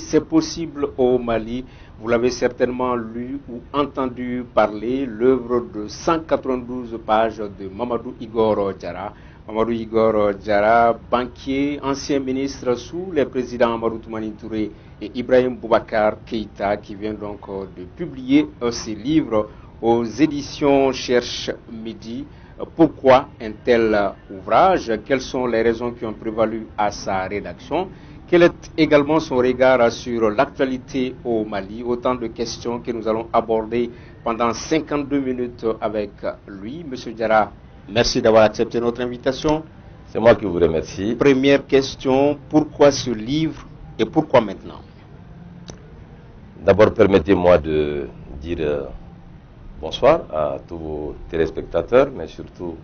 c'est possible au Mali. Vous l'avez certainement lu ou entendu parler, l'œuvre de 192 pages de Mamadou Igor Diarra. Mamadou Igor Diarra, banquier, ancien ministre sous les présidents Amadou Toumani Touré et Ibrahim Boubacar Keïta, qui vient donc de publier ses livres aux éditions Cherche Midi. Pourquoi un tel ouvrage? Quelles sont les raisons qui ont prévalu à sa rédaction? Quel est également son regard sur l'actualité au Mali? Autant de questions que nous allons aborder pendant 52 minutes avec lui. Monsieur Diarra, merci d'avoir accepté notre invitation. C'est moi qui vous remercie. Première question, pourquoi ce livre et pourquoi maintenant? D'abord, permettez-moi de dire bonsoir à tous vos téléspectateurs, mais surtout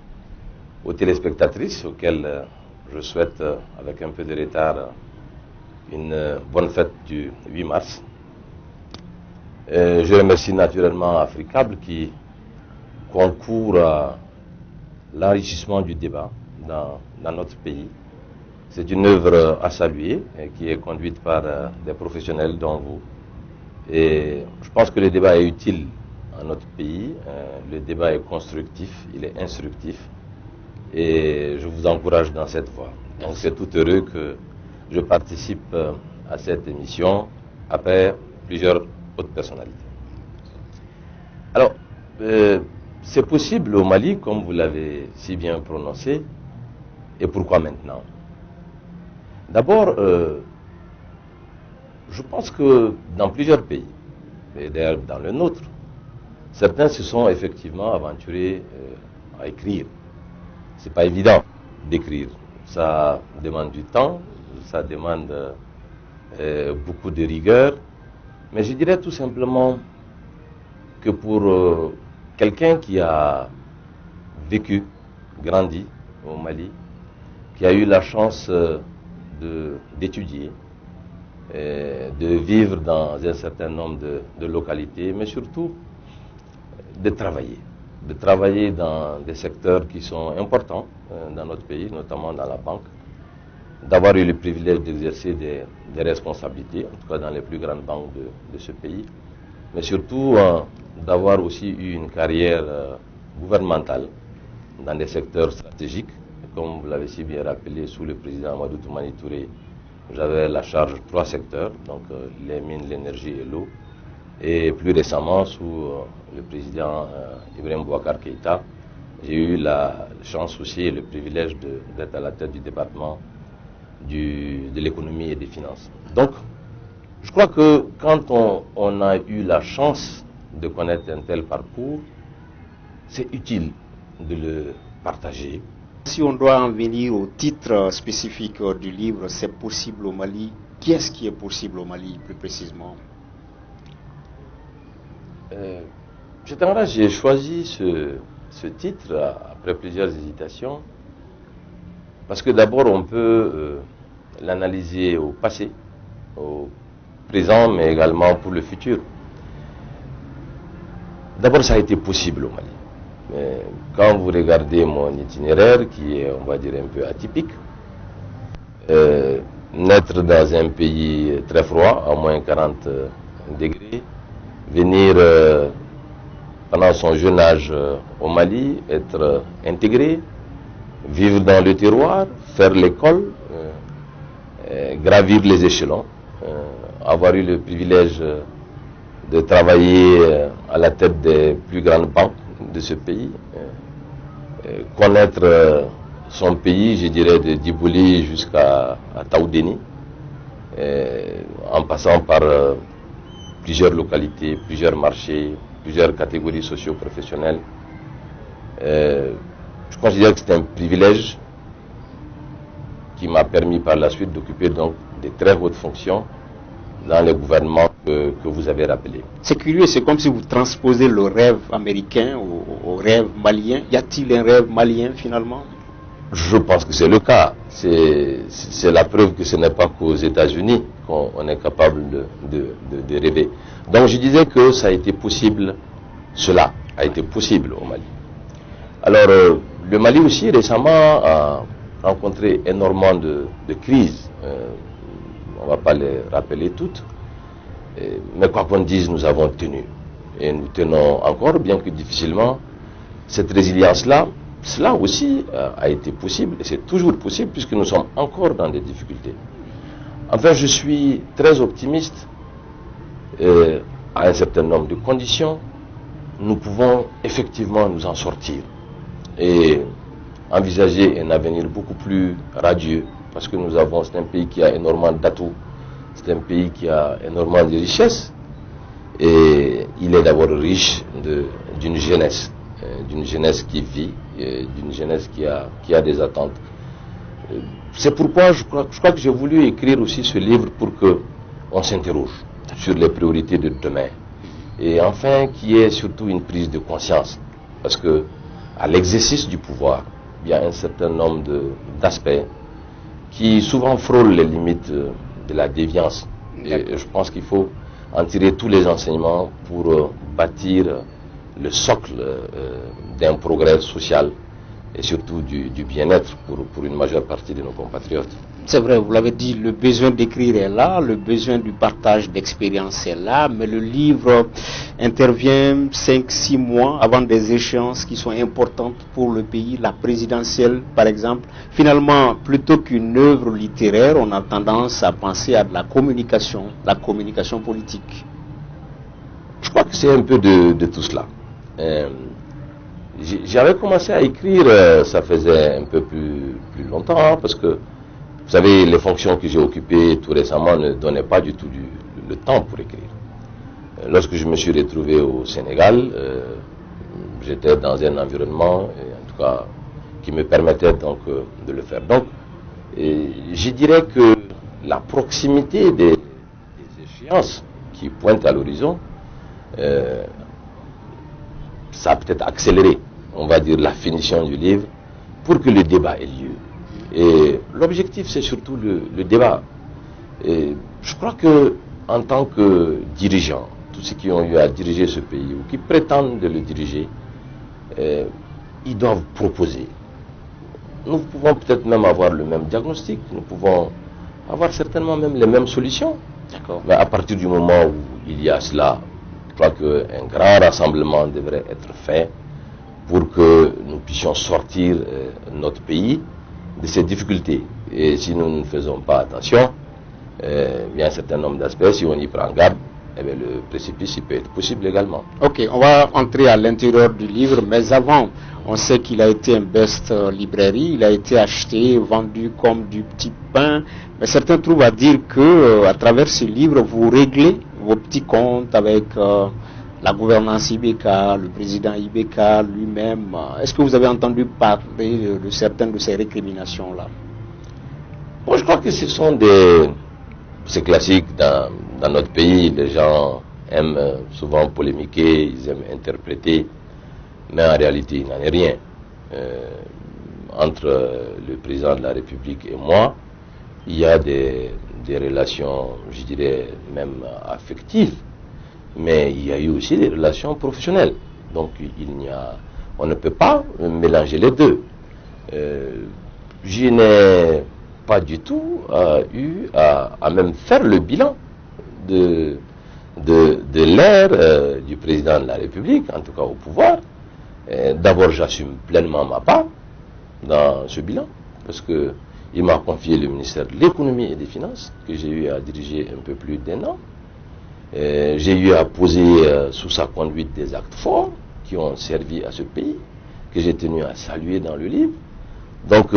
aux téléspectatrices auxquelles je souhaite, avec un peu de retard, une bonne fête du 8 mars. Je remercie naturellement Africable qui concourt à l'enrichissement du débat dans notre pays. C'est une œuvre à saluer et qui est conduite par des professionnels dont vous. Et je pense que le débat est utile à notre pays. Le débat est constructif, il est instructif. Et je vous encourage dans cette voie. Donc c'est tout heureux que je participe à cette émission après plusieurs autres personnalités. Alors, c'est possible au Mali, comme vous l'avez si bien prononcé, et pourquoi maintenant? D'abord, je pense que dans plusieurs pays, et d'ailleurs dans le nôtre, certains se sont effectivement aventurés à écrire. C'est pas évident d'écrire. Ça demande du temps, ça demande beaucoup de rigueur. Mais je dirais tout simplement que pour quelqu'un qui a vécu, grandi au Mali, qui a eu la chance d'étudier, de vivre dans un certain nombre de localités, mais surtout de travailler dans des secteurs qui sont importants dans notre pays, notamment dans la banque, d'avoir eu le privilège d'exercer des responsabilités, en tout cas dans les plus grandes banques de ce pays, mais surtout d'avoir aussi eu une carrière gouvernementale dans des secteurs stratégiques. Comme vous l'avez si bien rappelé, sous le président Amadou Toumani Touré, j'avais la charge de 3 secteurs, donc les mines, l'énergie et l'eau. Et plus récemment, sous le président Ibrahim Boubacar Keïta, j'ai eu la chance aussi et le privilège d'être à la tête du département de l'économie et des finances. Donc, je crois que quand on a eu la chance de connaître un tel parcours, c'est utile de le partager. Si on doit en venir au titre spécifique du livre, c'est possible au Mali. Qu'est-ce qui est possible au Mali, plus précisément? J'ai choisi ce titre après plusieurs hésitations parce que d'abord on peut l'analyser au passé, au présent, mais également pour le futur. D'abord, ça a été possible au Mali. Mais quand vous regardez mon itinéraire, qui est, on va dire, un peu atypique, naître dans un pays très froid, à moins 40 degrés, venir pendant son jeune âge au Mali, être intégré, vivre dans le terroir, faire l'école, gravir les échelons, avoir eu le privilège de travailler à la tête des plus grandes banques de ce pays, connaître son pays, je dirais, de Djibouli jusqu'à Taoudéni, en passant par plusieurs localités, plusieurs marchés, plusieurs catégories socio-professionnelles. Je considère que c'est un privilège qui m'a permis par la suite d'occuper donc de très hautes fonctions dans les gouvernements que vous avez rappelés. C'est curieux, c'est comme si vous transposez le rêve américain au rêve malien. Y a-t-il un rêve malien finalement? Je pense que c'est le cas. C'est la preuve que ce n'est pas qu'aux États-Unis qu'on est capable de rêver. Donc je disais que ça a été possible, cela a été possible au Mali. Alors le Mali aussi récemment a rencontré énormément de crises. on ne va pas les rappeler toutes. Mais quoi qu'on dise, nous avons tenu. Et nous tenons encore, bien que difficilement. Cette résilience-là, cela aussi a été possible, et c'est toujours possible, puisque nous sommes encore dans des difficultés. Enfin, je suis très optimiste. À un certain nombre de conditions, nous pouvons effectivement nous en sortir et envisager un avenir beaucoup plus radieux, parce que c'est un pays qui a énormément d'atouts, c'est un pays qui a énormément de richesses, et il est d'abord riche d'une jeunesse qui vit, d'une jeunesse qui a des attentes. C'est pourquoi je crois que j'ai voulu écrire aussi ce livre pour qu'on s'interroge sur les priorités de demain. Et enfin, qu'il y ait surtout une prise de conscience. Parce que à l'exercice du pouvoir, il y a un certain nombre d'aspects qui souvent frôlent les limites de la déviance. Et je pense qu'il faut en tirer tous les enseignements pour bâtir le socle d'un progrès social et surtout du bien-être pour une majeure partie de nos compatriotes. C'est vrai, vous l'avez dit, le besoin d'écrire est là, le besoin du partage d'expérience est là, mais le livre intervient 5-6 mois avant des échéances qui sont importantes pour le pays, la présidentielle par exemple. Finalement, plutôt qu'une œuvre littéraire, on a tendance à penser à de la communication politique. Je crois que c'est un peu de tout cela. J'avais commencé à écrire, ça faisait un peu plus longtemps, parce que vous savez, les fonctions que j'ai occupées tout récemment ne donnaient pas du tout le temps pour écrire. Lorsque je me suis retrouvé au Sénégal, j'étais dans un environnement, en tout cas, qui me permettait donc de le faire. Donc, je dirais que la proximité des échéances qui pointent à l'horizon, ça a peut-être accéléré, on va dire, la finition du livre pour que le débat ait lieu. Et l'objectif, c'est surtout le débat. Et je crois que en tant que dirigeants, tous ceux qui ont eu à diriger ce pays ou qui prétendent de le diriger, ils doivent proposer. Nous pouvons peut-être même avoir le même diagnostic, nous pouvons avoir certainement même les mêmes solutions. Mais à partir du moment où il y a cela, je crois qu'un grand rassemblement devrait être fait pour que nous puissions sortir notre pays de ces difficultés. Et si nous ne faisons pas attention, il y a un certain nombre d'aspects, si on y prend garde, le précipice peut être possible également. Ok, on va entrer à l'intérieur du livre, mais avant, on sait qu'il a été un best librairie, il a été acheté, vendu comme du petit pain, mais certains trouvent à dire que à travers ce livre, vous réglez vos petits comptes avec la gouvernance IBK, le président IBK lui-même. Est-ce que vous avez entendu parler de certaines de ces récriminations-là? Bon, je crois que c'est classique dans notre pays. Les gens aiment souvent polémiquer, ils aiment interpréter, mais en réalité, il n'en est rien. Entre le président de la République et moi, il y a des relations, je dirais, même affectives. Mais il y a eu aussi des relations professionnelles. Donc on ne peut pas mélanger les deux. Je n'ai pas du tout eu à même faire le bilan de l'ère du président de la République, en tout cas au pouvoir. D'abord, j'assume pleinement ma part dans ce bilan, parce qu'il m'a confié le ministère de l'économie et des finances, que j'ai eu à diriger un peu plus d'1 an. J'ai eu à poser sous sa conduite des actes forts qui ont servi à ce pays, que j'ai tenu à saluer dans le livre. Donc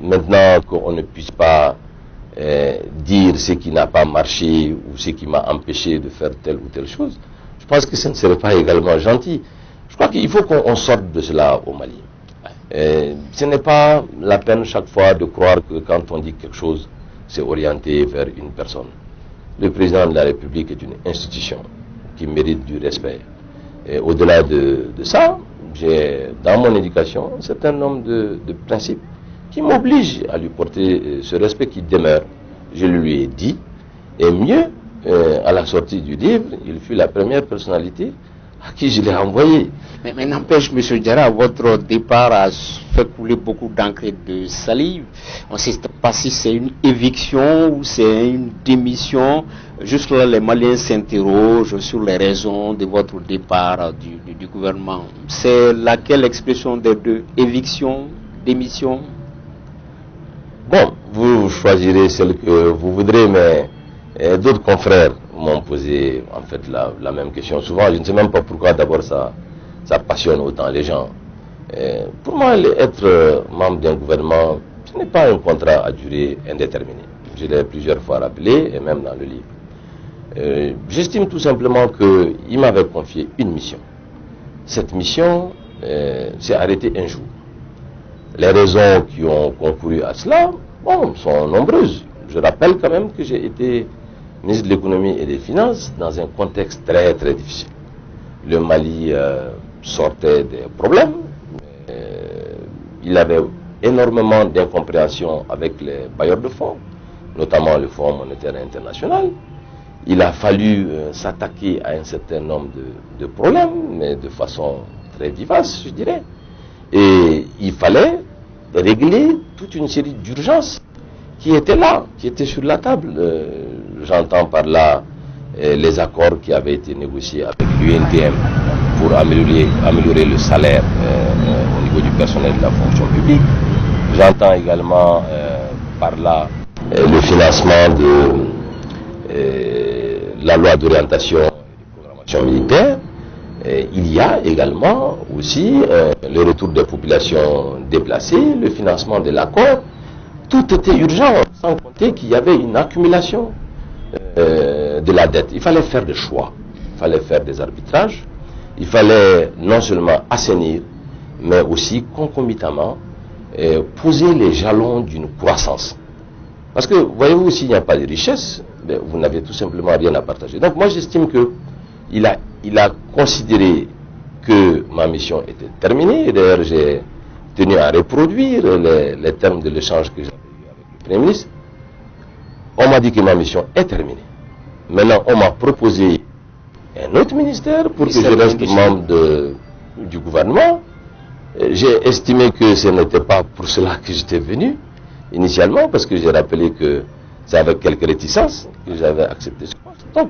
maintenant qu'on ne puisse pas dire ce qui n'a pas marché ou ce qui m'a empêché de faire telle ou telle chose, je pense que ce ne serait pas également gentil. Je crois qu'il faut qu'on sorte de cela au Mali. Ce n'est pas la peine chaque fois de croire que quand on dit quelque chose, c'est orienté vers une personne. Le président de la République est une institution qui mérite du respect. Et au-delà de ça, j'ai dans mon éducation un certain nombre de principes qui m'obligent à lui porter ce respect qui demeure. Je le lui ai dit, et mieux, à la sortie du livre, il fut la première personnalité à qui je l'ai envoyé. Mais n'empêche, M. Diarra, votre départ a fait couler beaucoup d'encre et de salive. On ne sait pas si c'est une éviction ou c'est une démission. Juste là, les Maliens s'interrogent sur les raisons de votre départ du gouvernement. C'est laquelle expression des deux? Éviction, démission? Bon, vous choisirez celle que vous voudrez, mais d'autres confrères m'ont posé en fait la même question. Souvent, je ne sais même pas pourquoi d'abord ça passionne autant les gens. Pour moi, être membre d'un gouvernement, ce n'est pas un contrat à durée indéterminée. Je l'ai plusieurs fois rappelé, et même dans le livre. J'estime tout simplement qu'il m'avait confié une mission. Cette mission s'est arrêtée un jour. Les raisons qui ont concouru à cela, bon, sont nombreuses. Je rappelle quand même que j'ai été ministre de l'économie et des finances dans un contexte très très difficile. Le Mali sortait des problèmes. Il avait énormément d'incompréhension avec les bailleurs de fonds, notamment le Fonds monétaire international. Il a fallu s'attaquer à un certain nombre de problèmes, mais de façon très vivace, je dirais. Et il fallait régler toute une série d'urgences qui étaient là, qui étaient sur la table. J'entends par là les accords qui avaient été négociés avec l'UNTM pour améliorer le salaire au niveau du personnel de la fonction publique. J'entends également par là le financement de la loi d'orientation et de programmation militaire. Il y a également aussi le retour des populations déplacées, le financement de l'accord. Tout était urgent, sans compter qu'il y avait une accumulation de la dette. Il fallait faire des choix, il fallait faire des arbitrages, il fallait non seulement assainir, mais aussi concomitamment poser les jalons d'une croissance. Parce que, voyez-vous, s'il n'y a pas de richesse, vous n'avez tout simplement rien à partager. Donc moi j'estime qu'il a considéré que ma mission était terminée. Et d'ailleurs, j'ai tenu à reproduire les termes de l'échange que j'avais eu avec le Premier ministre. On m'a dit que ma mission est terminée. Maintenant, on m'a proposé un autre ministère pour que je reste membre du gouvernement. J'ai estimé que ce n'était pas pour cela que j'étais venu initialement, parce que j'ai rappelé que c'est avec quelques réticences que j'avais accepté ce poste. Donc,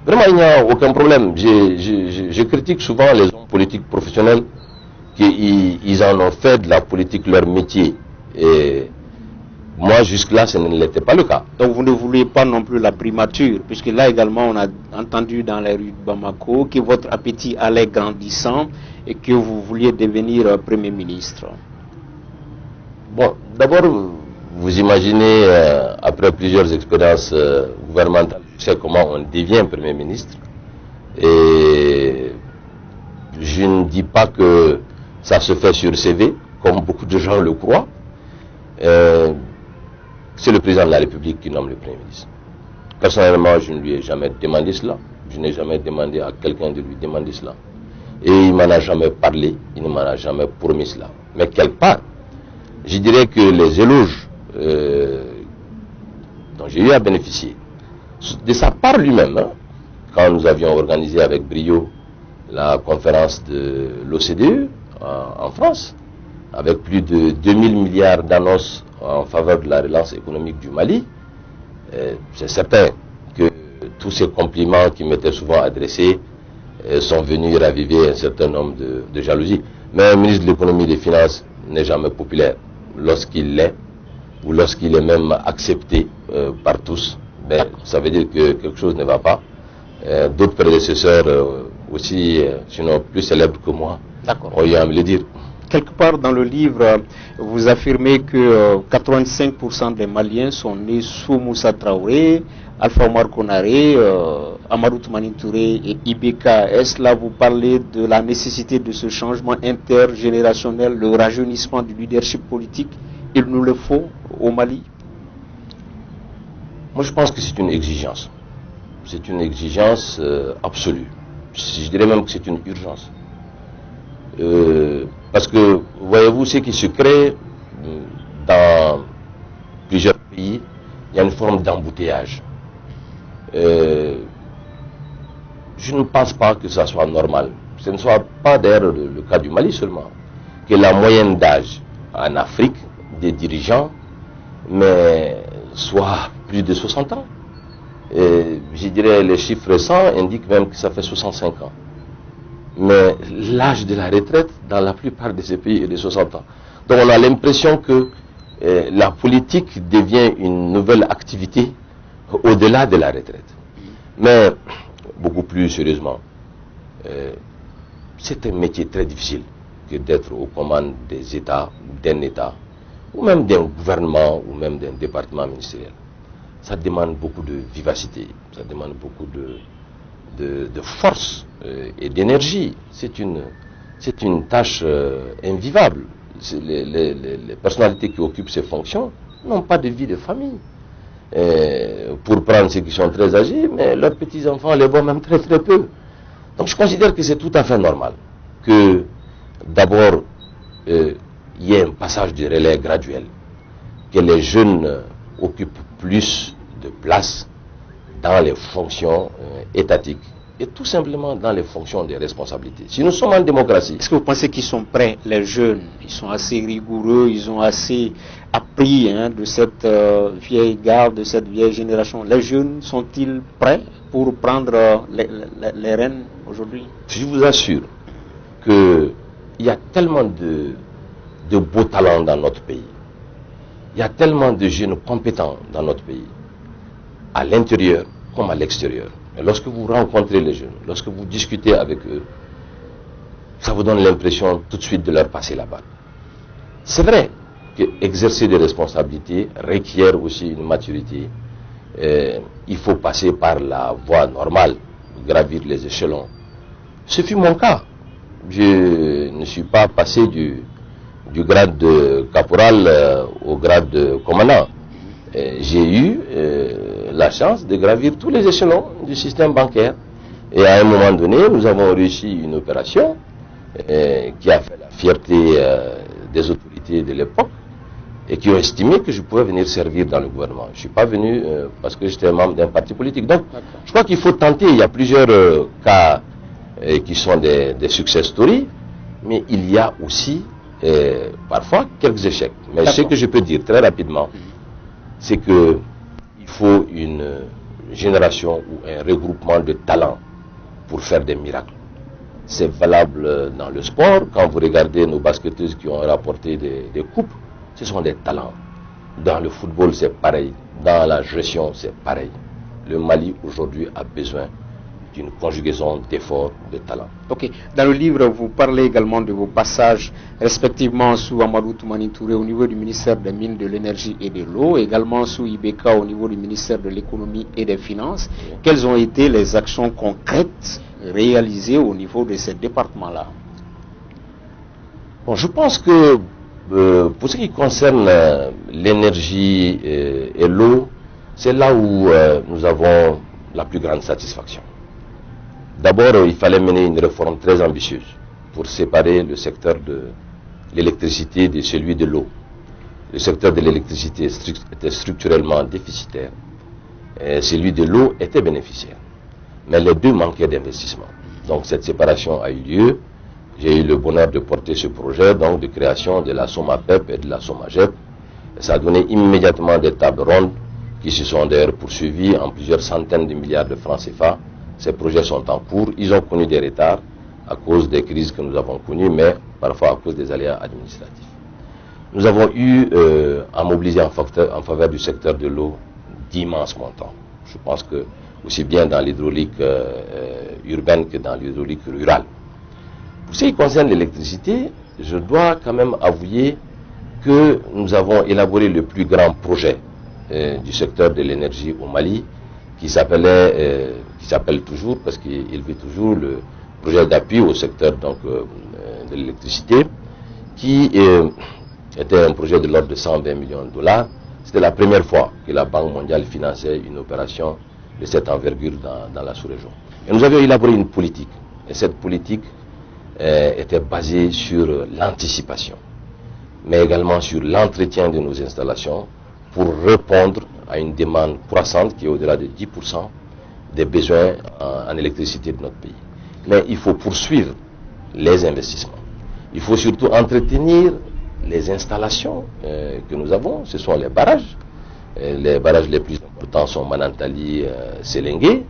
vraiment, il n'y a aucun problème. Je critique souvent les hommes politiques professionnels qui en ont fait de la politique leur métier. Et moi, jusque-là, ce ne l'était pas le cas. Donc vous ne vouliez pas non plus la primature, puisque là également, on a entendu dans les rues de Bamako que votre appétit allait grandissant et que vous vouliez devenir Premier ministre. Bon, d'abord, vous imaginez, après plusieurs expériences gouvernementales, je sais comment on devient Premier ministre. Et je ne dis pas que ça se fait sur CV, comme beaucoup de gens le croient. C'est le président de la République qui nomme le Premier ministre. Personnellement, je ne lui ai jamais demandé cela. Je n'ai jamais demandé à quelqu'un de lui demander cela. Et il ne m'en a jamais parlé, il ne m'en a jamais promis cela. Mais quelque part, je dirais que les éloges dont j'ai eu à bénéficier, de sa part lui-même, quand nous avions organisé avec brio la conférence de l'OCDE en France, avec plus de 2000 milliards d'annonces en faveur de la relance économique du Mali, c'est certain que tous ces compliments qui m'étaient souvent adressés sont venus raviver un certain nombre de jalousies. Mais un ministre de l'économie et des finances n'est jamais populaire. Lorsqu'il l'est, ou lorsqu'il est même accepté par tous, ça veut dire que quelque chose ne va pas. D'autres prédécesseurs aussi, sinon plus célèbres que moi, ont eu à me le dire. Quelque part dans le livre, vous affirmez que 85% des Maliens sont nés sous Moussa Traoré, Alpha Omar Konaré, Amadou Toumani Touré et Ibeka. Est-ce là vous parlez de la nécessité de ce changement intergénérationnel, le rajeunissement du leadership politique? Il nous le faut au Mali? Moi je pense que c'est une exigence. C'est une exigence absolue. Je dirais même que c'est une urgence. Parce que, voyez-vous, ce qui se crée dans plusieurs pays, il y a une forme d'embouteillage. Je ne pense pas que ça soit normal. ce ne soit pas d'ailleurs le cas du Mali seulement, que la moyenne d'âge en Afrique des dirigeants soit plus de 60 ans. Et je dirais les chiffres récents indiquent même que ça fait 65 ans. Mais l'âge de la retraite dans la plupart de ces pays est de 60 ans. Donc on a l'impression que la politique devient une nouvelle activité au-delà de la retraite. Mais beaucoup plus sérieusement, c'est un métier très difficile que d'être aux commandes des États, d'un État, ou même d'un gouvernement, ou même d'un département ministériel. Ça demande beaucoup de vivacité, ça demande beaucoup de force et d'énergie. C'est une tâche invivable. Les personnalités qui occupent ces fonctions n'ont pas de vie de famille. Pour prendre ceux qui sont très âgés, mais leurs petits-enfants les voient même très très peu. Donc je considère que c'est tout à fait normal que d'abord il y ait un passage de relais graduel, que les jeunes occupent plus de place dans les fonctions étatiques et tout simplement dans les fonctions des responsabilités. Si nous sommes en démocratie... Est-ce que vous pensez qu'ils sont prêts, les jeunes? Ils sont assez rigoureux, ils ont assez appris de cette vieille garde, de cette vieille génération. Les jeunes sont-ils prêts pour prendre les rênes aujourd'hui? Je vous assure qu'il y a tellement de beaux talents dans notre pays. Il y a tellement de jeunes compétents dans notre pays, à l'intérieur comme à l'extérieur. Et lorsque vous rencontrez les jeunes, lorsque vous discutez avec eux, ça vous donne l'impression tout de suite de leur passer la balle. C'est vrai qu'exercer des responsabilités requiert aussi une maturité. Il faut passer par la voie normale, gravir les échelons. Ce fut mon cas. Je ne suis pas passé du grade de caporal au grade de commandant. J'ai eu la chance de gravir tous les échelons du système bancaire. Et à un moment donné, nous avons réussi une opération qui a fait la fierté des autorités de l'époque et qui ont estimé que je pouvais venir servir dans le gouvernement. Je ne suis pas venu parce que j'étais membre d'un parti politique. Donc, je crois qu'il faut tenter. Il y a plusieurs cas qui sont des success stories, mais il y a aussi parfois quelques échecs. Mais ce que je peux dire très rapidement, c'est qu'il faut une génération ou un regroupement de talents pour faire des miracles. C'est valable dans le sport. Quand vous regardez nos basketteuses qui ont rapporté des coupes, ce sont des talents. Dans le football, c'est pareil. Dans la gestion, c'est pareil. Le Mali, aujourd'hui, a besoin d'une conjugaison d'efforts, de talents. Ok. Dans le livre, vous parlez également de vos passages, respectivement sous Amadou Toumani Touré au niveau du ministère des Mines, de l'Énergie et de l'Eau, également sous Ibeka au niveau du ministère de l'Économie et des Finances. Quelles ont été les actions concrètes réalisées au niveau de ces départements-là? Bon, je pense que pour ce qui concerne l'énergie et l'eau, c'est là où nous avons la plus grande satisfaction. D'abord, il fallait mener une réforme très ambitieuse pour séparer le secteur de l'électricité de celui de l'eau. Le secteur de l'électricité était structurellement déficitaire et celui de l'eau était bénéficiaire. Mais les deux manquaient d'investissement. Donc cette séparation a eu lieu. J'ai eu le bonheur de porter ce projet donc de création de la SOMAPEP et de la SOMAGEP. Ça a donné immédiatement des tables rondes qui se sont d'ailleurs poursuivies en plusieurs centaines de milliards de francs CFA. Ces projets sont en cours. Ils ont connu des retards à cause des crises que nous avons connues, mais parfois à cause des aléas administratifs. Nous avons eu à mobiliser en faveur du secteur de l'eau d'immenses montants. Je pense que aussi bien dans l'hydraulique urbaine que dans l'hydraulique rurale. Pour ce qui concerne l'électricité, je dois quand même avouer que nous avons élaboré le plus grand projet du secteur de l'énergie au Mali, qui s'appelle toujours, parce qu'il vit toujours, le projet d'appui au secteur donc, de l'électricité, qui était un projet de l'ordre de 120 millions de dollars. C'était la première fois que la Banque mondiale finançait une opération de cette envergure dans la sous-région. Et nous avions élaboré une politique, et cette politique était basée sur l'anticipation, mais également sur l'entretien de nos installations pour répondre à une demande croissante qui est au-delà de 10% des besoins en électricité de notre pays. Mais il faut poursuivre les investissements. Il faut surtout entretenir les installations que nous avons. Ce sont les barrages. Les barrages les plus importants sont Manantali, Selengue.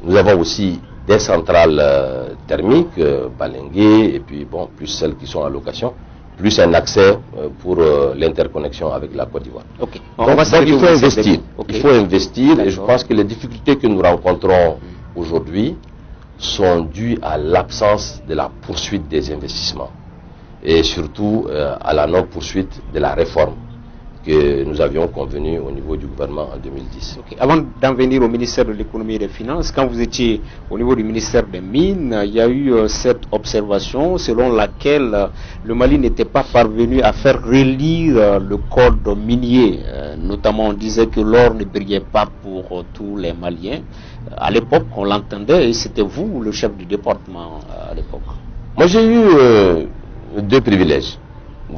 Nous avons aussi des centrales thermiques, Balengue, et puis bon, plus celles qui sont en location, plus un accès pour l'interconnexion avec la Côte d'Ivoire. Okay. Donc il faut investir. Okay. Il faut investir, et je pense que les difficultés que nous rencontrons aujourd'hui sont dues à l'absence de la poursuite des investissements et surtout à la non-poursuite de la réforme que nous avions convenu au niveau du gouvernement en 2010. Okay. Avant d'en venir au ministère de l'économie et des finances, quand vous étiez au niveau du ministère des Mines, il y a eu cette observation selon laquelle le Mali n'était pas parvenu à faire relire le code minier. Notamment, on disait que l'or ne brillait pas pour tous les Maliens. À l'époque, on l'entendait et c'était vous, le chef du département à l'époque. Moi, j'ai eu deux privilèges.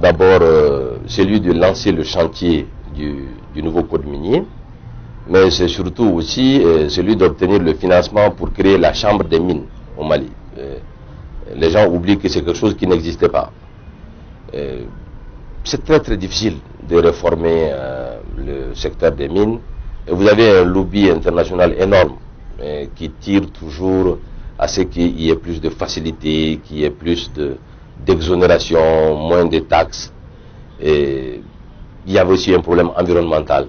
D'abord, celui de lancer le chantier du nouveau code minier, mais c'est surtout aussi celui d'obtenir le financement pour créer la chambre des mines au Mali. Les gens oublient que c'est quelque chose qui n'existait pas. C'est très très difficile de réformer le secteur des mines. Et vous avez un lobby international énorme qui tire toujours à ce qu'il y ait plus de facilité, qu'il y ait plus d'exonération, moins de taxes. Et il y avait aussi un problème environnemental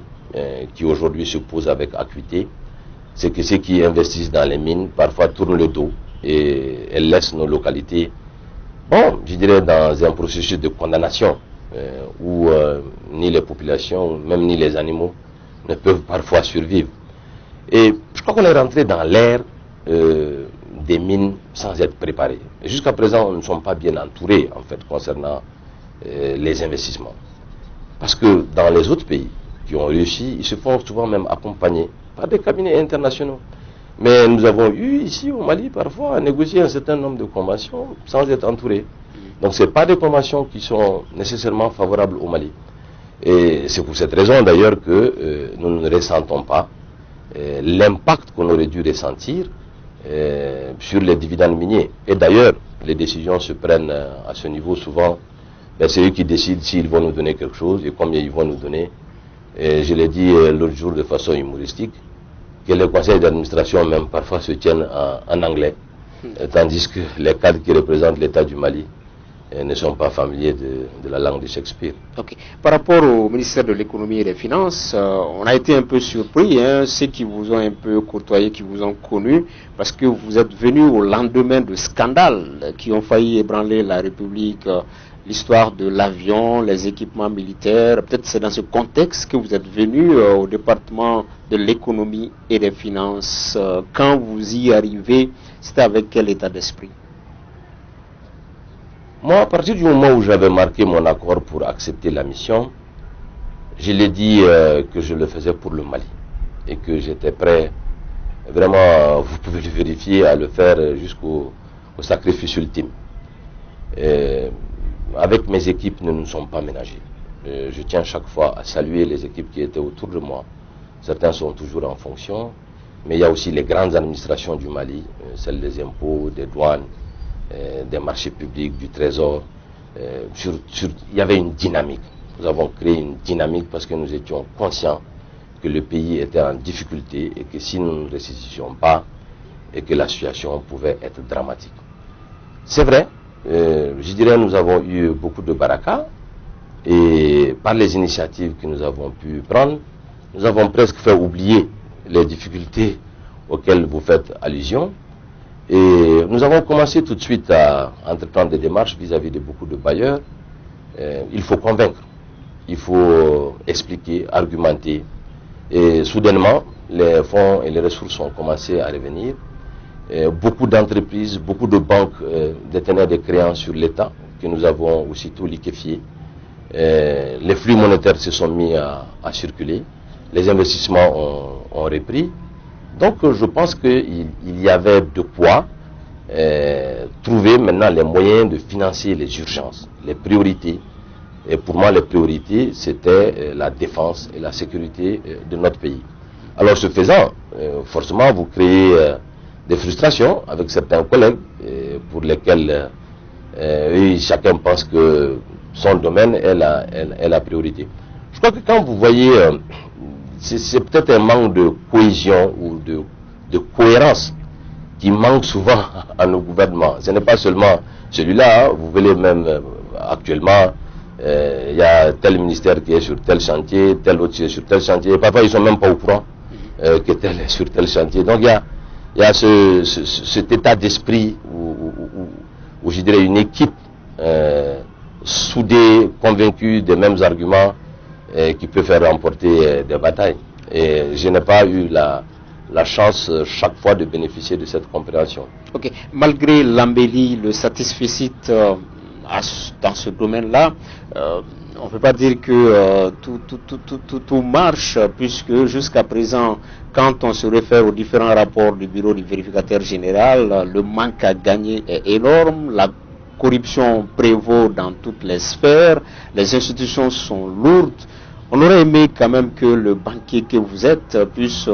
qui aujourd'hui se pose avec acuité. C'est que ceux qui investissent dans les mines parfois tournent le dos et elles laissent nos localités, bon, je dirais dans un processus de condamnation où ni les populations, même ni les animaux ne peuvent parfois survivre. Et je crois qu'on est rentré dans l'ère des mines sans être préparés. Jusqu'à présent, nous ne sommes pas bien entourés, en fait, concernant les investissements. Parce que dans les autres pays qui ont réussi, ils se font souvent même accompagner par des cabinets internationaux. Mais nous avons eu ici au Mali, parfois, à négocier un certain nombre de conventions sans être entourés. Donc, ce n'est pas des conventions qui sont nécessairement favorables au Mali. Et c'est pour cette raison, d'ailleurs, que nous ne ressentons pas l'impact qu'on aurait dû ressentir sur les dividendes miniers. Et d'ailleurs, les décisions se prennent à ce niveau souvent. C'est eux qui décident s'ils vont nous donner quelque chose et combien ils vont nous donner. Et je l'ai dit l'autre jour de façon humoristique, que les conseils d'administration même parfois se tiennent en anglais, tandis que les cadres qui représentent l'État du Mali ne sont pas familiers de la langue de Shakespeare. Okay. Par rapport au ministère de l'économie et des finances, on a été un peu surpris, ceux qui vous ont un peu côtoyé, qui vous ont connu, parce que vous êtes venu au lendemain de scandales qui ont failli ébranler la République, l'histoire de l'avion, les équipements militaires. Peut-être c'est dans ce contexte que vous êtes venu au département de l'économie et des finances. Quand vous y arrivez, c'était avec quel état d'esprit? Moi, à partir du moment où j'avais marqué mon accord pour accepter la mission, je l'ai dit que je le faisais pour le Mali et que j'étais prêt, vraiment, vous pouvez le vérifier, à le faire jusqu'au sacrifice ultime. Avec mes équipes, nous ne nous sommes pas ménagés. Je tiens chaque fois à saluer les équipes qui étaient autour de moi. Certains sont toujours en fonction, mais il y a aussi les grandes administrations du Mali, celles des impôts, des douanes, des marchés publics, du trésor. Il y avait une dynamique. Nous avons créé une dynamique parce que nous étions conscients que le pays était en difficulté et que si nous ne résistions pas, et que la situation pouvait être dramatique. C'est vrai, je dirais nous avons eu beaucoup de baraka et par les initiatives que nous avons pu prendre, nous avons presque fait oublier les difficultés auxquelles vous faites allusion. Et nous avons commencé tout de suite à entreprendre des démarches vis-à-vis de beaucoup de bailleurs. Il faut convaincre, il faut expliquer, argumenter. Et soudainement, les fonds et les ressources ont commencé à revenir. Beaucoup d'entreprises, beaucoup de banques détenaient des créances sur l'État que nous avons aussitôt liquéfiées. Les flux monétaires se sont mis à circuler. Les investissements ont repris. Donc je pense qu'il y avait de quoi trouver maintenant les moyens de financer les urgences, les priorités. Et pour moi, les priorités, c'était la défense et la sécurité de notre pays. Alors ce faisant, forcément, vous créez des frustrations avec certains collègues pour lesquels Et chacun pense que son domaine est la priorité. Je crois que quand vous voyez, c'est peut-être un manque de cohésion ou de cohérence qui manque souvent à nos gouvernements. Ce n'est pas seulement celui-là, vous voyez même actuellement, il y a tel ministère qui est sur tel chantier, tel autre qui est sur tel chantier, parfois ils ne sont même pas au courant que tel est sur tel chantier. Donc il y a cet état d'esprit où je dirais une équipe soudée, convaincue des mêmes arguments qui peut faire remporter des batailles. Et je n'ai pas eu la chance chaque fois de bénéficier de cette compréhension. Ok. Malgré l'embellie, le satisfecit dans ce domaine-là, on ne peut pas dire que tout marche, puisque jusqu'à présent, quand on se réfère aux différents rapports du bureau du vérificateur général, le manque à gagner est énorme, la corruption prévaut dans toutes les sphères, les institutions sont lourdes. On aurait aimé quand même que le banquier que vous êtes puisse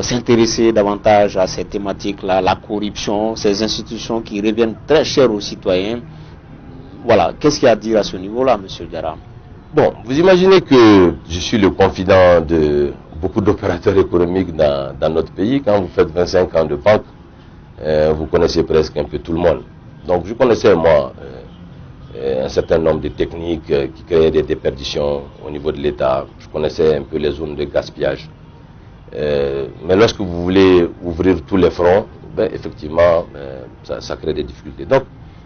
s'intéresser davantage à ces thématiques-là, la corruption, ces institutions qui reviennent très chères aux citoyens. Voilà, qu'est-ce qu'il y a à dire à ce niveau-là, M. Diarra? Bon, vous imaginez que je suis le confident de beaucoup d'opérateurs économiques dans notre pays. Quand vous faites 25 ans de banque, vous connaissez presque un peu tout le monde. Donc je connaissais, moi, un certain nombre de techniques qui créaient des déperditions au niveau de l'État. Je connaissais un peu les zones de gaspillage. Mais lorsque vous voulez ouvrir tous les fronts, ben, effectivement, ça crée des difficultés. Donc,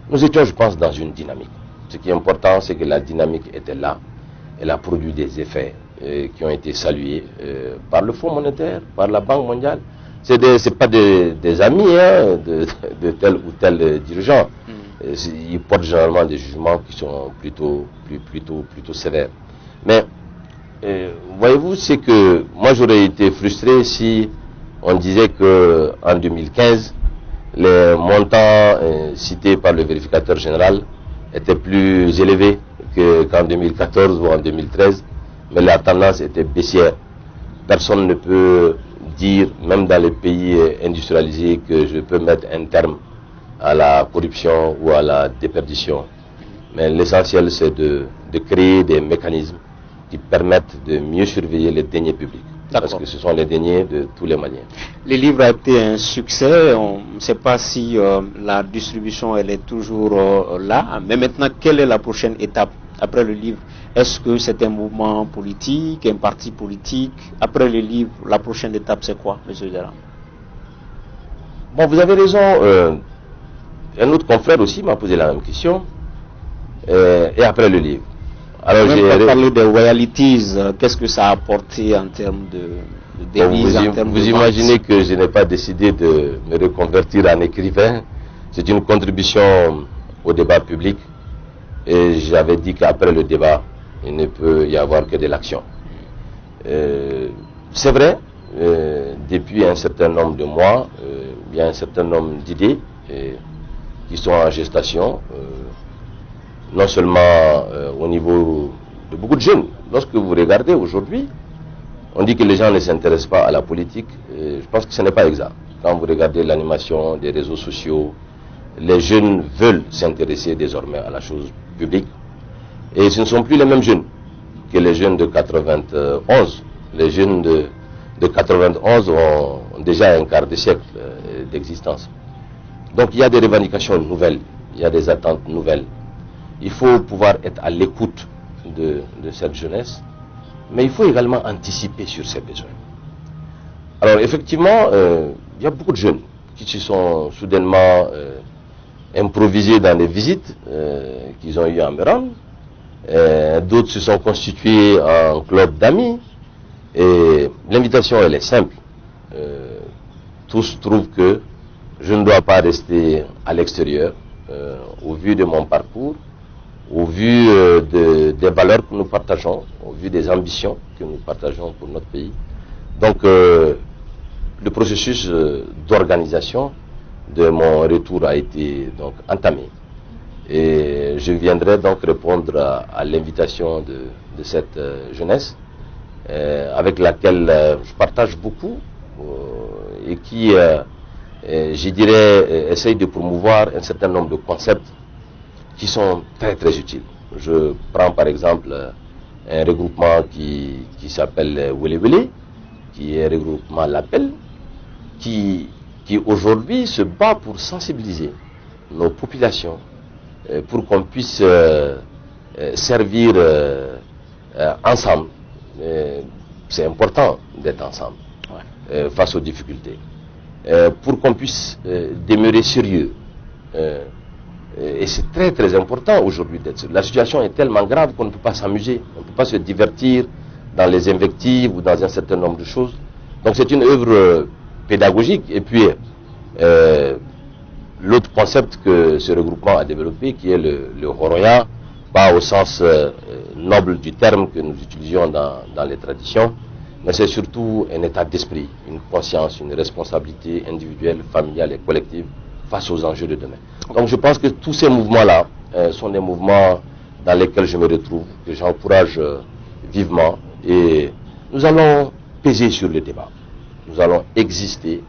nous étions, je pense, dans une dynamique. Ce qui est important, c'est que la dynamique était là. Elle a produit des effets qui ont été salués par le Fonds monétaire, par la Banque mondiale. Ce n'est pas des amis hein, de tel ou tel dirigeant. Ils portent généralement des jugements qui sont plutôt sévères. Mais, voyez-vous, c'est que moi j'aurais été frustré si on disait qu'en 2015, les montants cités par le vérificateur général étaient plus élevés qu'en 2014 ou en 2013, mais la tendance était baissière. Personne ne peut dire, même dans les pays industrialisés, que je peux mettre un terme à la corruption ou à la déperdition. Mais l'essentiel, c'est de créer des mécanismes qui permettent de mieux surveiller les deniers publics. Parce que ce sont les deniers de tous les Maliens. Le livre a été un succès. On ne sait pas si la distribution elle est toujours là. Mais maintenant, quelle est la prochaine étape après le livre? Est-ce que c'est un mouvement politique, un parti politique? Après le livre, la prochaine étape, c'est quoi, M. Diarra? Bon, vous avez raison. Un autre confrère aussi m'a posé la même question. Et après le livre. Alors, j'ai parlé des royalties. Qu'est-ce que ça a apporté en termes de devises, vous imaginez que je n'ai pas décidé de me reconvertir en écrivain. C'est une contribution au débat public. Et j'avais dit qu'après le débat, il ne peut y avoir que de l'action. C'est vrai, depuis un certain nombre de mois, il y a un certain nombre d'idées qui sont en gestation. Non seulement au niveau de beaucoup de jeunes. Lorsque vous regardez aujourd'hui, on dit que les gens ne s'intéressent pas à la politique. Je pense que ce n'est pas exact. Quand vous regardez l'animation des réseaux sociaux, les jeunes veulent s'intéresser désormais à la chose publique. Et ce ne sont plus les mêmes jeunes que les jeunes de 91. Les jeunes de 91 ont déjà un quart de siècle d'existence. Donc il y a des revendications nouvelles, il y a des attentes nouvelles. Il faut pouvoir être à l'écoute de cette jeunesse, mais il faut également anticiper sur ses besoins. Alors effectivement, il y a beaucoup de jeunes qui se sont soudainement improvisés dans les visites qu'ils ont eues en Méran. D'autres se sont constitués en club d'amis. Et l'invitation, elle est simple. Tous trouvent que je ne dois pas rester à l'extérieur au vu de mon parcours, au vu des valeurs que nous partageons, au vu des ambitions que nous partageons pour notre pays. Donc, le processus d'organisation de mon retour a été donc entamé. Et je viendrai donc répondre à l'invitation de cette jeunesse, avec laquelle je partage beaucoup et qui, je dirais, essaye de promouvoir un certain nombre de concepts qui sont très très utiles. Je prends par exemple un regroupement qui s'appelle Wele Wele, qui est un regroupement L'Appel, qui aujourd'hui se bat pour sensibiliser nos populations pour qu'on puisse servir ensemble. C'est important d'être ensemble face aux difficultés. Pour qu'on puisse demeurer sérieux. Et c'est très très important aujourd'hui d'être sérieux. La situation est tellement grave qu'on ne peut pas s'amuser, on ne peut pas se divertir dans les invectives ou dans un certain nombre de choses. Donc c'est une œuvre pédagogique. Et puis l'autre concept que ce regroupement a développé, qui est le Horoya, pas au sens noble du terme que nous utilisions dans les traditions, mais c'est surtout un état d'esprit, une conscience, une responsabilité individuelle, familiale et collective face aux enjeux de demain. Donc je pense que tous ces mouvements-là sont des mouvements dans lesquels je me retrouve, que j'encourage vivement, et nous allons peser sur le débat. Nous allons exister,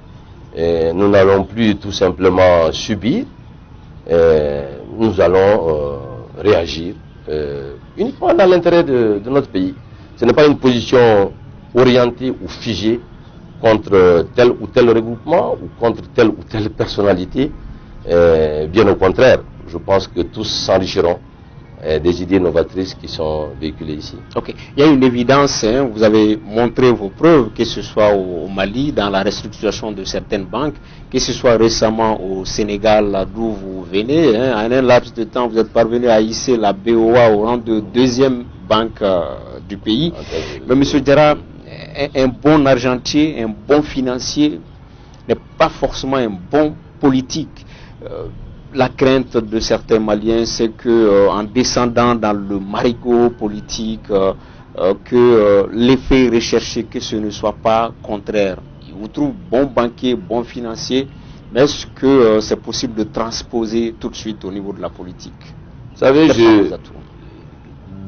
et nous n'allons plus tout simplement subir, nous allons réagir uniquement dans l'intérêt de notre pays. Ce n'est pas une position orientée ou figée contre tel ou tel regroupement ou contre telle ou telle personnalité. Bien au contraire, je pense que tous s'enrichiront des idées novatrices qui sont véhiculées ici. Ok, il y a une évidence, hein, vous avez montré vos preuves, que ce soit au Mali, dans la restructuration de certaines banques, que ce soit récemment au Sénégal, d'où vous venez, hein, en un laps de temps, vous êtes parvenu à hisser la BOA au rang de deuxième banque du pays. Mais M. Diarra, un bon argentier, un bon financier n'est pas forcément un bon politique. La crainte de certains Maliens, c'est que en descendant dans le marigot politique, que l'effet recherché, que ce ne soit pas contraire. Ils vous trouvent bon banquier, bon financier, mais est-ce que c'est possible de transposer tout de suite au niveau de la politique? Vous savez,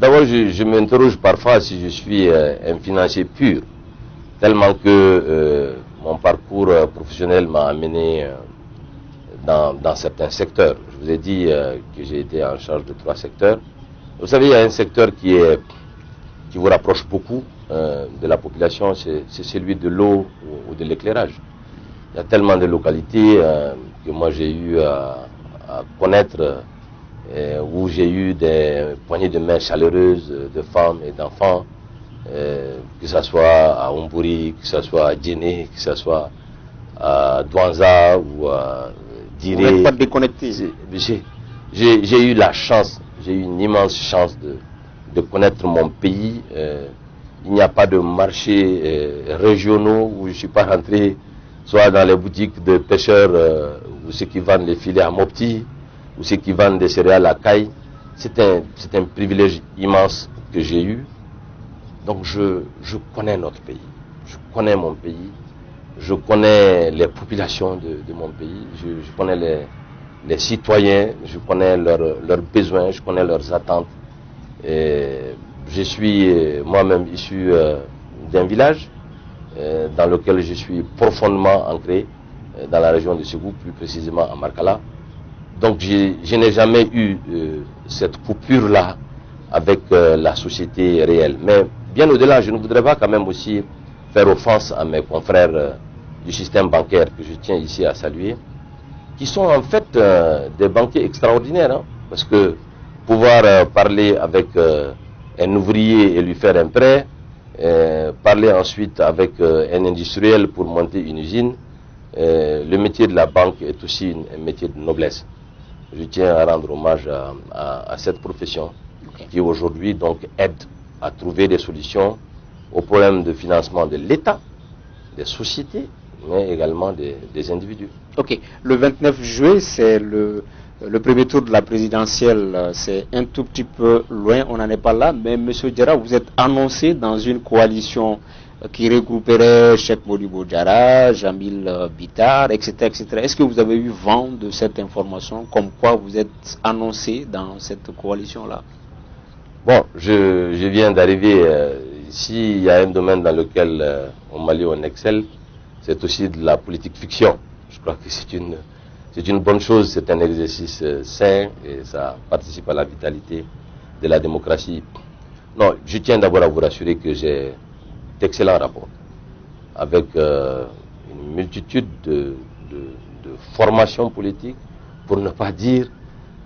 d'abord je m'interroge parfois si je suis un financier pur, tellement que mon parcours professionnel m'a amené dans certains secteurs. Je vous ai dit que j'ai été en charge de 3 secteurs. Vous savez, il y a un secteur qui vous rapproche beaucoup de la population, c'est celui de l'eau ou de l'éclairage. Il y a tellement de localités que moi j'ai eu à connaître, où j'ai eu des poignées de main chaleureuses de femmes et d'enfants, que ce soit à Omburi, que ce soit à Djéné, que ce soit à Douanza ou à Vous n'êtes pas déconnecté. J'ai eu la chance, j'ai eu une immense chance de connaître mon pays. Il n'y a pas de marchés régionaux où je ne suis pas rentré, soit dans les boutiques de pêcheurs, ou ceux qui vendent les filets à Mopti, ou ceux qui vendent des céréales à Caille. C'est un privilège immense que j'ai eu. Donc je connais notre pays, je connais mon pays. Je connais les populations de mon pays, je connais les citoyens, je connais leurs besoins, je connais leurs attentes. Et je suis moi-même issu d'un village dans lequel je suis profondément ancré, dans la région de Ségou, plus précisément à Markala. Donc je n'ai jamais eu cette coupure-là avec la société réelle. Mais bien au-delà, je ne voudrais pas quand même aussi faire offense à mes confrères du système bancaire que je tiens ici à saluer, qui sont en fait des banquiers extraordinaires, hein, parce que pouvoir parler avec un ouvrier et lui faire un prêt, parler ensuite avec un industriel pour monter une usine, le métier de la banque est aussi un métier de noblesse. Je tiens à rendre hommage à cette profession qui aujourd'hui donc aide à trouver des solutions aux problèmes de financement de l'État, des sociétés, mais également des individus. Ok, le 29 juillet, c'est le premier tour de la présidentielle, c'est un tout petit peu loin, on n'en est pas là, mais M. Diarra, vous êtes annoncé dans une coalition qui regrouperait Cheikh Modibo Diarra, Jamil Bitar, etc., etc. Est-ce que vous avez eu vent de cette information, comme quoi vous êtes annoncé dans cette coalition-là? Bon, je viens d'arriver. S'il y a un domaine dans lequel au Mali on excelle, c'est aussi de la politique fiction. Je crois que C'est une bonne chose, c'est un exercice sain et ça participe à la vitalité de la démocratie. Non, je tiens d'abord à vous rassurer que j'ai d'excellents rapports avec une multitude de formations politiques, pour ne pas dire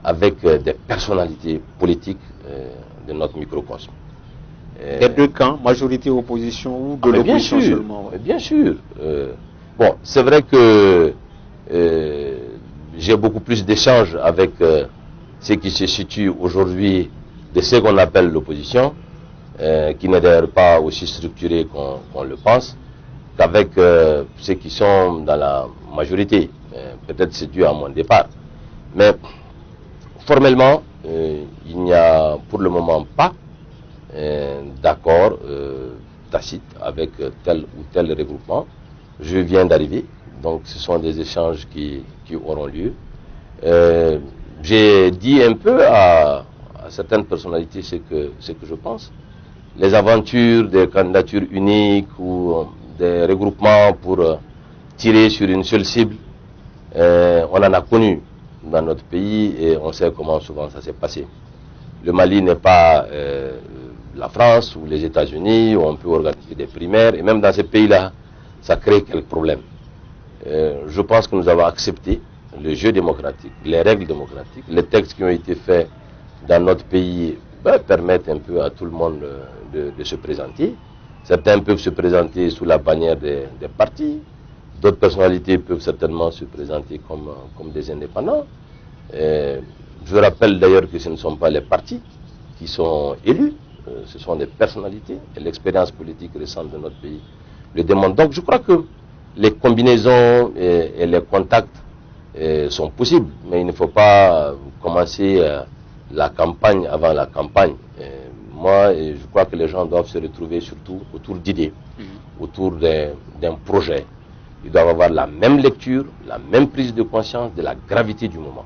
avec des personnalités politiques de notre microcosme. Des deux camps, majorité opposition ou de l'opposition seulement? Bien sûr. Bon, c'est vrai que j'ai beaucoup plus d'échanges avec ceux qui se situent aujourd'hui de ce qu'on appelle l'opposition, qui n'est d'ailleurs pas aussi structuré qu'on le pense, qu'avec ceux qui sont dans la majorité. Peut-être c'est dû à mon départ. Mais formellement, il n'y a pour le moment pas d'accord tacite avec tel ou tel regroupement. Je viens d'arriver, donc ce sont des échanges qui auront lieu. J'ai dit un peu à certaines personnalités ce que je pense. Les aventures des candidatures uniques ou des regroupements pour tirer sur une seule cible, on en a connu dans notre pays et on sait comment souvent ça s'est passé. Le Mali n'est pas la France ou les États-Unis où on peut organiser des primaires, et même dans ces pays-là, ça crée quelques problèmes. Je pense que nous avons accepté le jeu démocratique, les règles démocratiques, les textes qui ont été faits dans notre pays permettent un peu à tout le monde de se présenter. Certains peuvent se présenter sous la bannière des partis, d'autres personnalités peuvent certainement se présenter comme des indépendants. Je rappelle d'ailleurs que ce ne sont pas les partis qui sont élus, ce sont des personnalités, et l'expérience politique récente de notre pays le démontre. Donc je crois que les combinaisons et les contacts sont possibles, mais il ne faut pas commencer la campagne avant la campagne. Moi, je crois que les gens doivent se retrouver surtout autour d'idées, autour d'un projet. Ils doivent avoir la même lecture, la même prise de conscience de la gravité du moment.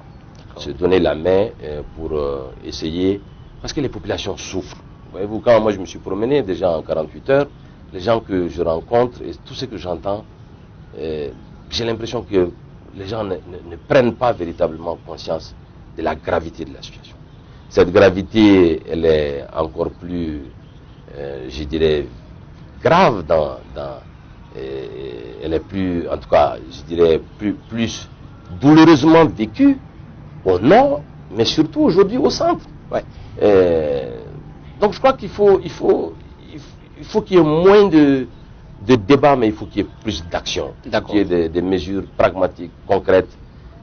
Se donner la main pour essayer, parce que les populations souffrent. Voyez-vous, quand moi je me suis promené déjà en 48 heures, les gens que je rencontre et tout ce que j'entends, j'ai l'impression que les gens ne prennent pas véritablement conscience de la gravité de la situation. Cette gravité, elle est encore plus, je dirais, grave elle est plus, en tout cas, je dirais, plus douloureusement vécue au nord, mais surtout aujourd'hui au centre. Ouais. Donc je crois qu'il faut qu'il y ait moins de débat, mais il faut qu'il y ait plus d'action, qu'il y ait des mesures pragmatiques, concrètes,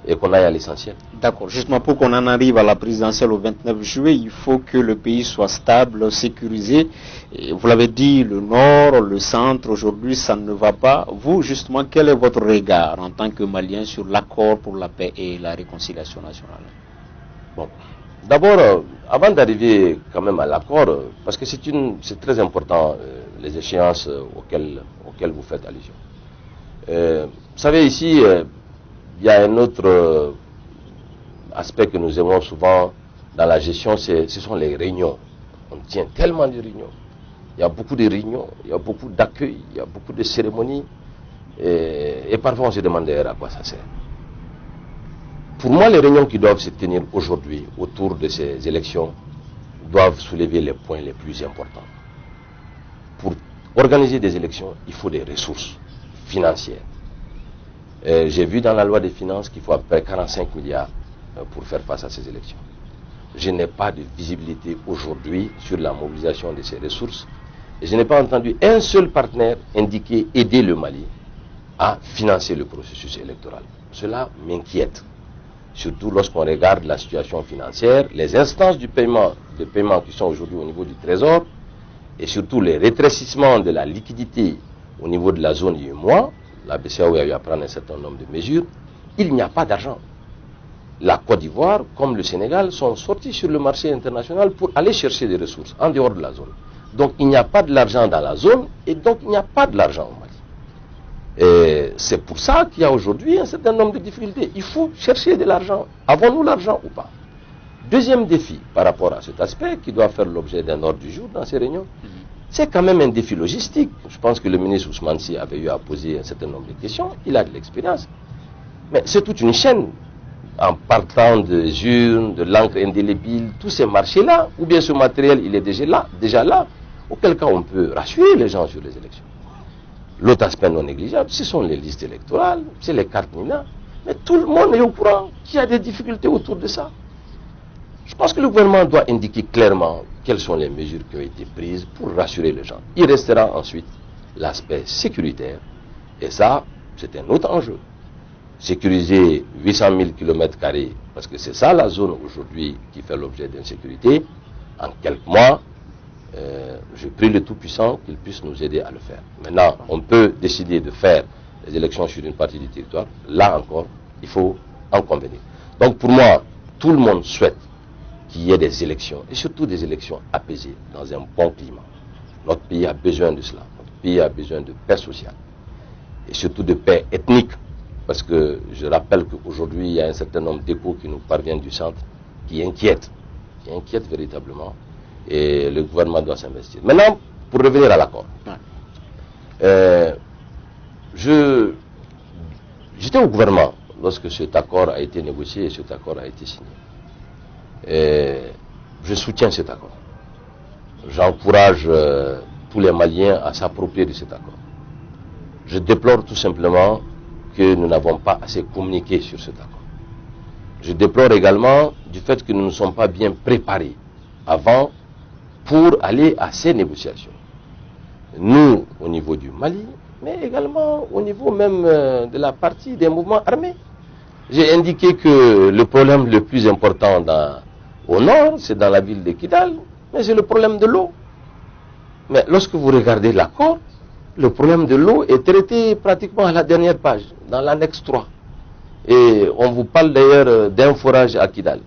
et qu'on aille à l'essentiel. D'accord. Justement, pour qu'on en arrive à la présidentielle au 29 juillet, il faut que le pays soit stable, sécurisé. Et vous l'avez dit, le nord, le centre, aujourd'hui, ça ne va pas. Vous, justement, quel est votre regard en tant que Malien sur l'accord pour la paix et la réconciliation nationale? Bon. D'abord, avant d'arriver quand même à l'accord, parce que c'est très important, les échéances auxquelles vous faites allusion. Vous savez, ici, il y a un autre aspect que nous aimons souvent dans la gestion, ce sont les réunions. On tient tellement de réunions. Il y a beaucoup de réunions, il y a beaucoup d'accueils, il y a beaucoup de cérémonies. Et parfois on se demande à quoi ça sert. Pour moi, les réunions qui doivent se tenir aujourd'hui autour de ces élections doivent soulever les points les plus importants. Pour organiser des élections, il faut des ressources financières. J'ai vu dans la loi des finances qu'il faut à peu près 45 milliards pour faire face à ces élections. Je n'ai pas de visibilité aujourd'hui sur la mobilisation de ces ressources et je n'ai pas entendu un seul partenaire indiquer aider le Mali à financer le processus électoral. Cela m'inquiète, surtout lorsqu'on regarde la situation financière, les instances de paiement qui sont aujourd'hui au niveau du Trésor et surtout les rétrécissements de la liquidité au niveau de la zone UEMOA. La BCEAO a eu à prendre un certain nombre de mesures, il n'y a pas d'argent. La Côte d'Ivoire, comme le Sénégal, sont sortis sur le marché international pour aller chercher des ressources en dehors de la zone. Donc il n'y a pas de l'argent dans la zone et donc il n'y a pas de l'argent au Mali. Et c'est pour ça qu'il y a aujourd'hui un certain nombre de difficultés. Il faut chercher de l'argent. Avons-nous l'argent ou pas? Deuxième défi par rapport à cet aspect qui doit faire l'objet d'un ordre du jour dans ces réunions, c'est quand même un défi logistique. Je pense que le ministre Ousmane Sy avait eu à poser un certain nombre de questions. Il a de l'expérience. Mais c'est toute une chaîne en partant de urnes, de l'encre indélébile, tous ces marchés-là, ou bien ce matériel, il est déjà là, auquel cas on peut rassurer les gens sur les élections. L'autre aspect non négligeable, ce sont les listes électorales, c'est les cartes NINA, mais tout le monde est au courant qu'il y a des difficultés autour de ça. Je pense que le gouvernement doit indiquer clairement quelles sont les mesures qui ont été prises pour rassurer les gens. Il restera ensuite l'aspect sécuritaire, et ça, c'est un autre enjeu. Sécuriser 800 000 km², parce que c'est ça la zone aujourd'hui qui fait l'objet d'insécurité, en quelques mois, je prie le Tout-Puissant qu'il puisse nous aider à le faire. Maintenant, on peut décider de faire les élections sur une partie du territoire. Là encore, il faut en convenir. Donc pour moi, tout le monde souhaite qu'il y ait des élections, et surtout des élections apaisées, dans un bon climat. Notre pays a besoin de cela. Notre pays a besoin de paix sociale, et surtout de paix ethnique, parce que je rappelle qu'aujourd'hui, il y a un certain nombre d'échos qui nous parviennent du centre, qui inquiètent véritablement, et le gouvernement doit s'investir. Maintenant, pour revenir à l'accord, j'étais au gouvernement lorsque cet accord a été négocié et cet accord a été signé. Je soutiens cet accord. J'encourage tous les Maliens à s'approprier de cet accord. Je déplore tout simplement que nous n'avons pas assez communiqué sur cet accord. Je déplore également du fait que nous ne sommes pas bien préparés avant pour aller à ces négociations. Nous, au niveau du Mali, mais également au niveau même de la partie des mouvements armés. J'ai indiqué que le problème le plus important au nord, c'est dans la ville de Kidal, mais c'est le problème de l'eau. Mais lorsque vous regardez l'accord, le problème de l'eau est traité pratiquement à la dernière page, dans l'annexe 3. Et on vous parle d'ailleurs d'un forage à Kidal.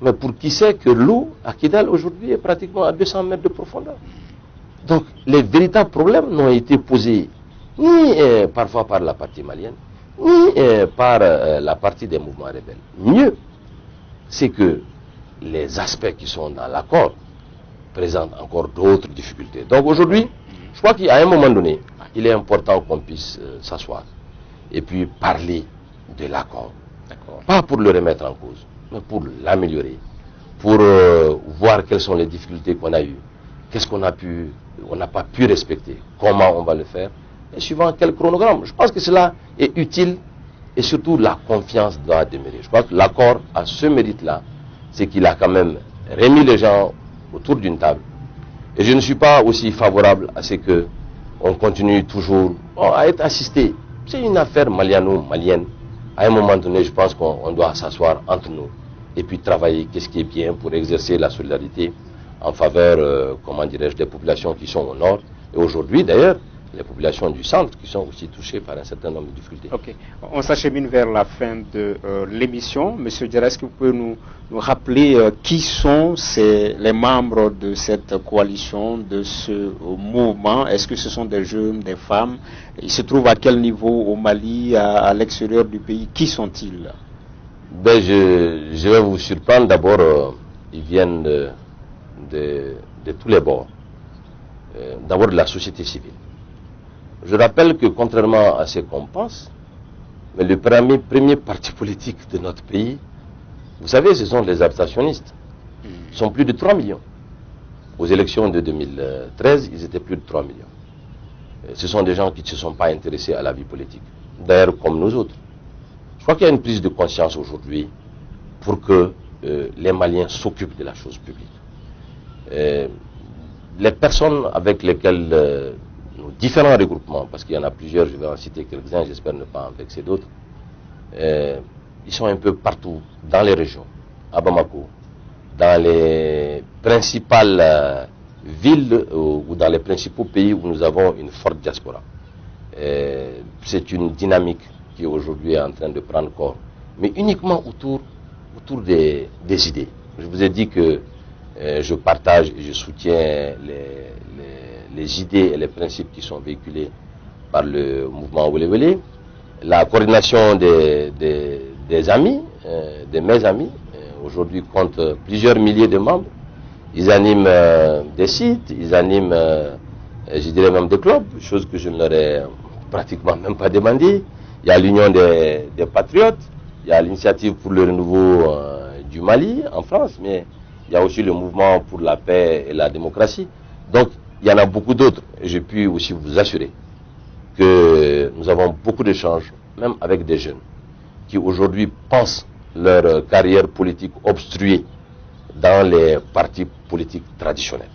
Mais pour qui sait que l'eau à Kidal aujourd'hui est pratiquement à 200 mètres de profondeur. Donc les véritables problèmes n'ont été posés ni parfois par la partie malienne, ni par la partie des mouvements rebelles. Mieux, c'est que les aspects qui sont dans l'accord présentent encore d'autres difficultés. Donc aujourd'hui, je crois qu'à un moment donné, il est important qu'on puisse s'asseoir et puis parler de l'accord. Pas pour le remettre en cause, mais pour l'améliorer, pour voir quelles sont les difficultés qu'on a eues, qu'est-ce qu'on n'a pas pu respecter, comment on va le faire, et suivant quel chronogramme. Je pense que cela est utile, et surtout la confiance doit demeurer. Je crois que l'accord a ce mérite-là, c'est qu'il a quand même remis les gens autour d'une table. Et je ne suis pas aussi favorable à ce que on continue toujours à être assisté. C'est une affaire maliano-malienne. À un moment donné, je pense qu'on doit s'asseoir entre nous et puis travailler qu'est-ce qui est bien pour exercer la solidarité en faveur, comment dirais-je, des populations qui sont au nord. Et aujourd'hui, d'ailleurs, les populations du centre qui sont aussi touchées par un certain nombre de difficultés. Ok. On s'achemine vers la fin de l'émission. Monsieur Diarra, est-ce que vous pouvez nous rappeler qui sont les membres de cette coalition, de ce mouvement? Est-ce que ce sont des jeunes, des femmes? Ils se trouvent à quel niveau au Mali, à l'extérieur du pays? Qui sont-ils? Ben, je vais vous surprendre. D'abord, ils viennent de tous les bords. D'abord de la société civile. Je rappelle que contrairement à ce qu'on pense, mais le premier parti politique de notre pays, vous savez, ce sont les abstentionnistes. Ils sont plus de 3 millions. Aux élections de 2013, ils étaient plus de 3 millions. Ce sont des gens qui ne se sont pas intéressés à la vie politique. D'ailleurs, comme nous autres. Je crois qu'il y a une prise de conscience aujourd'hui pour que les Maliens s'occupent de la chose publique. Les personnes avec lesquelles nos différents regroupements, parce qu'il y en a plusieurs, je vais en citer quelques-uns, j'espère ne pas en vexer d'autres, ils sont un peu partout dans les régions, à Bamako, dans les principales villes ou dans les principaux pays où nous avons une forte diaspora. C'est une dynamique qui aujourd'hui est en train de prendre corps, mais uniquement autour des idées. Je vous ai dit que je partage et je soutiens les idées et les principes qui sont véhiculés par le mouvement Wele. La coordination des amis, de mes amis, aujourd'hui compte plusieurs milliers de membres. Ils animent des sites, ils animent, je dirais même des clubs, chose que je ne leur ai pratiquement même pas demandé. Il y a l'Union des patriotes, Il y a l'initiative pour le renouveau du Mali en France, mais il y a aussi le mouvement pour la paix et la démocratie. Donc, il y en a beaucoup d'autres. Et je puis aussi vous assurer que nous avons beaucoup d'échanges, même avec des jeunes, qui aujourd'hui pensent leur carrière politique obstruée dans les partis politiques traditionnels.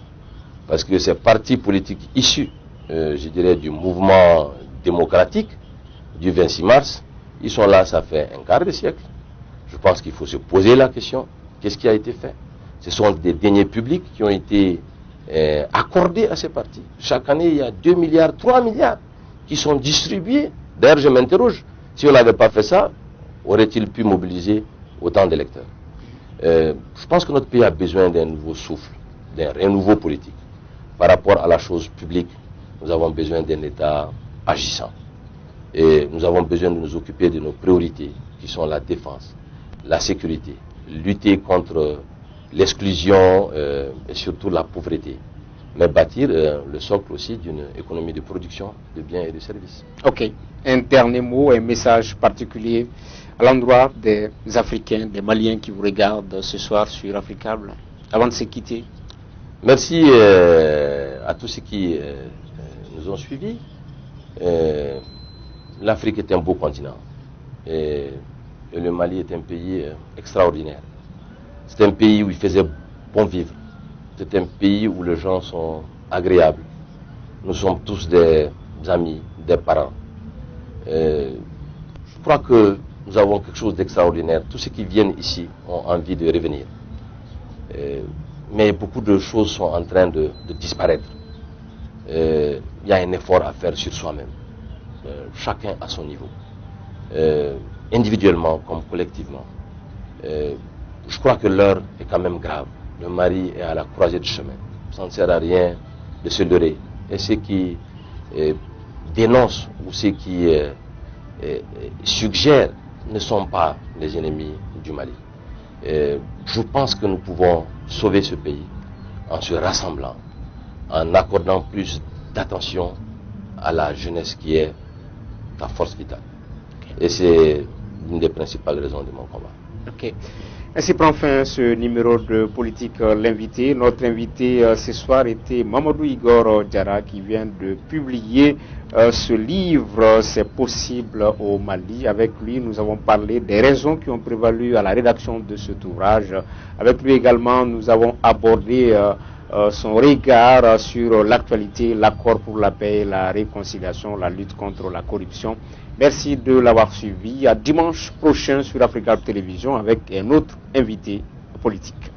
Parce que ces partis politiques issus, je dirais, du mouvement démocratique du 26 mars, ils sont là, ça fait un quart de siècle. Je pense qu'il faut se poser la question, qu'est-ce qui a été fait? Ce sont des deniers publics qui ont été accordés à ces partis. Chaque année, il y a 2 milliards, 3 milliards qui sont distribués. D'ailleurs, je m'interroge, si on n'avait pas fait ça, aurait-il pu mobiliser autant d'électeurs? Je pense que notre pays a besoin d'un nouveau souffle, d'un renouveau politique. Par rapport à la chose publique, nous avons besoin d'un État agissant. Et nous avons besoin de nous occuper de nos priorités, qui sont la défense, la sécurité, lutter contre l'exclusion et surtout la pauvreté, mais bâtir le socle aussi d'une économie de production de biens et de services. Ok. Un dernier mot, un message particulier à l'endroit des Africains, des Maliens qui vous regardent ce soir sur Africable, avant de se quitter. Merci à tous ceux qui nous ont suivis. L'Afrique est un beau continent et le Mali est un pays extraordinaire. C'est un pays où il faisait bon vivre. C'est un pays où les gens sont agréables. Nous sommes tous des amis, des parents. Je crois que nous avons quelque chose d'extraordinaire. Tous ceux qui viennent ici ont envie de revenir. Mais beaucoup de choses sont en train de disparaître. Il y a un effort à faire sur soi-même. Chacun à son niveau. Individuellement comme collectivement. Je crois que l'heure est quand même grave. Le Mali est à la croisée du chemin. Ça ne sert à rien de se leurrer. Et ceux qui dénoncent ou ceux qui suggèrent ne sont pas les ennemis du Mali. Je pense que nous pouvons sauver ce pays en se rassemblant, en accordant plus d'attention à la jeunesse qui est la force vitale. Et c'est une des principales raisons de mon combat. Ok. Ainsi prend fin ce numéro de Politique l'invité. Notre invité ce soir était Mamadou Igor Diarra qui vient de publier ce livre, C'est possible au Mali. Avec lui, nous avons parlé des raisons qui ont prévalu à la rédaction de cet ouvrage. Avec lui également, nous avons abordé son regard sur l'actualité, l'accord pour la paix, la réconciliation, la lutte contre la corruption. Merci de l'avoir suivi. À dimanche prochain sur Africa Télévision avec un autre invité politique.